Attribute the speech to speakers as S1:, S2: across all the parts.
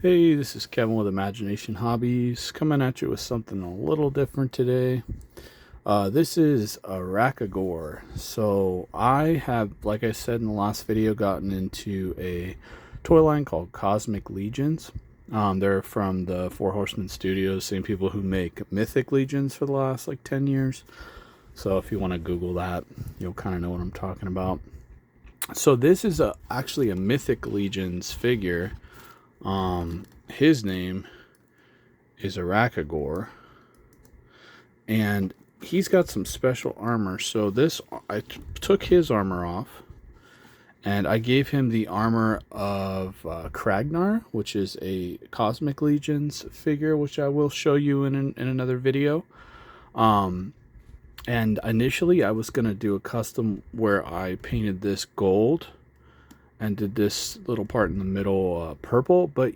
S1: Hey, this is Kevin with Imagination Hobbies, coming at you with something a little different today. This is Aracagorr. So I have, like I said in the last video, gotten into a toy line called Cosmic Legions. They're from the Four Horsemen Studios, same people who make Mythic Legions for the last like 10 years. So if you want to Google that, you'll kind of know what I'm talking about. So this is actually a Mythic Legions figure. His name is Aracagorr, and he's got some special armor. So I took his armor off, and I gave him the armor of Kragnar, which is a Cosmic Legions figure, which I will show you in another video. And initially, I was gonna do a custom where I painted this gold and did this little part in the middle purple, but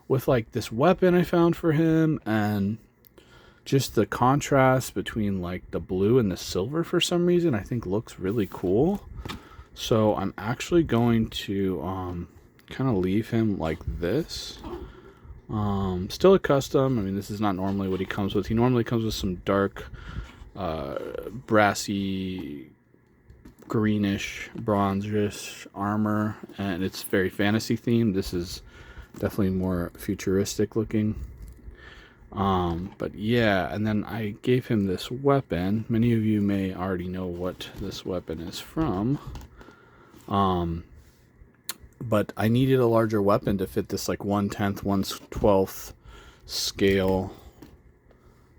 S1: with like this weapon I found for him and just the contrast between like the blue and the silver for some reason I think looks really cool. So I'm actually going to kind of leave him like this. Still a custom. I mean, this is not normally what he comes with. He normally comes with some dark brassy greenish bronzish armor, and it's very fantasy themed. This is definitely more futuristic looking. But yeah, and then I gave him this weapon. Many of you may already know what this weapon is from. But I needed a larger weapon to fit this like 1/10, 1/12 scale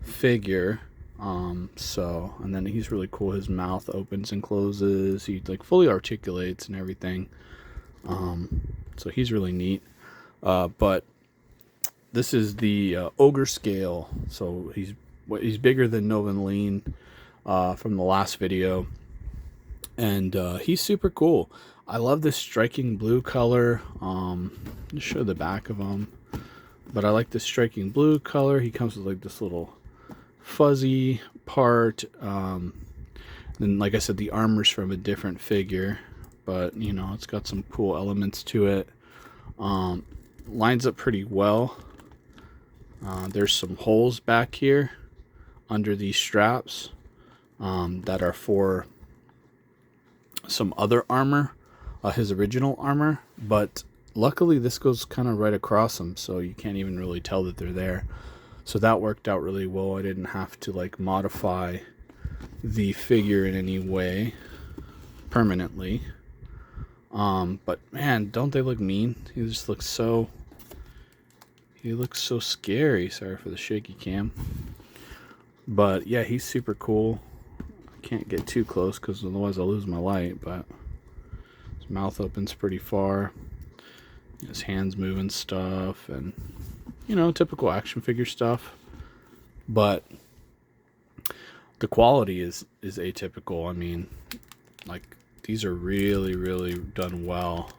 S1: figure. And then he's really cool. His mouth opens and closes. He like fully articulates and everything. So he's really neat. But this is the ogre scale. So he's bigger than Novan Lean from the last video, and he's super cool. I love this striking blue color. Just show the back of him, but I like this striking blue color. He comes with like this little fuzzy part. Then like I said, the armor's from a different figure, but it's got some cool elements to it. Lines up pretty well. There's some holes back here under these straps that are for some other armor, his original armor, but luckily this goes kind of right across them, so you can't even really tell that they're there. So that worked out really well. I didn't have to like modify the figure in any way permanently. But man, don't they look mean? He looks so scary. Sorry for the shaky cam. But yeah, he's super cool. I can't get too close because otherwise I'll lose my light, but his mouth opens pretty far. His hands moving stuff, and typical action figure stuff, but the quality is atypical. I mean, like, these are really done well,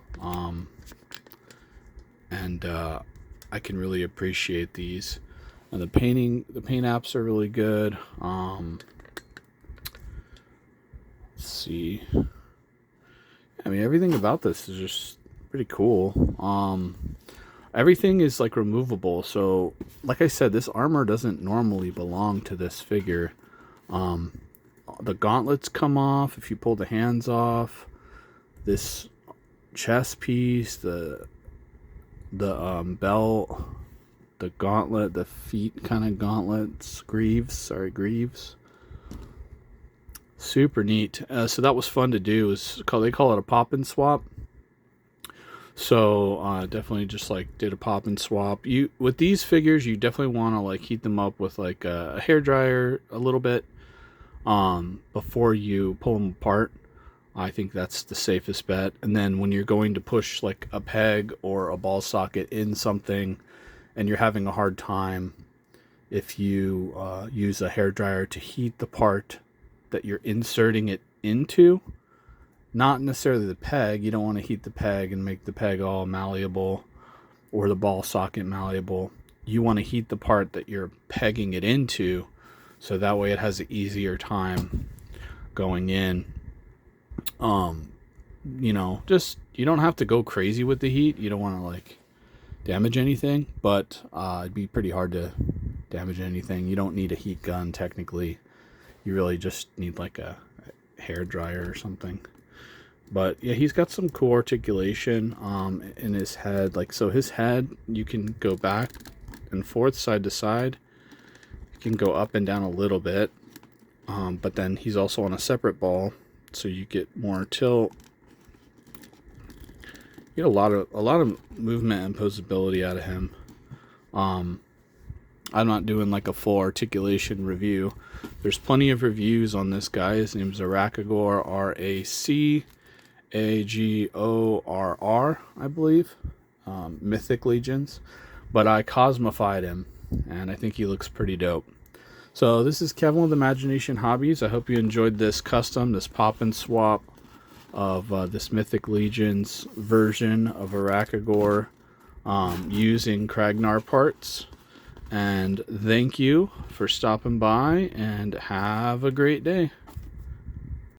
S1: and I can really appreciate these. And the paint apps are really good. Let's see. I mean, everything about this is just pretty cool. Everything is like removable, so like I said, this armor doesn't normally belong to this figure. The gauntlets come off if you pull the hands off. This chest piece, the belt, the gauntlet, the feet kind of gauntlets, greaves. Super neat. So that was fun to do. They call it a pop and swap. So definitely just like did a pop and swap. With these figures, you definitely want to like heat them up with like a hair dryer a little bit before you pull them apart. I think that's the safest bet. And then when you're going to push like a peg or a ball socket in something and you're having a hard time, if you use a hair dryer to heat the part that you're inserting it into, not necessarily the peg. You don't want to heat the peg and make the peg all malleable or the ball socket malleable. You want to heat the part that you're pegging it into, so that way it has an easier time going in. Just, you don't have to go crazy with the heat. You don't want to like damage anything, but it'd be pretty hard to damage anything. You don't need a heat gun technically. You really just need like a hair dryer or something. But yeah, he's got some cool articulation in his head. Like, so his head, you can go back and forth, side to side. You can go up and down a little bit. But then he's also on a separate ball, so you get more tilt. You get a lot of movement and posability out of him. I'm not doing like a full articulation review. There's plenty of reviews on this guy. His name's Aracagorr, Aracagorr, I believe. Mythic Legions. But I cosmified him, and I think he looks pretty dope. So this is Kevin with Imagination Hobbies. I hope you enjoyed this custom, this pop and swap of this Mythic Legions version of Aracagorr using Kragnar parts. And thank you for stopping by, and have a great day.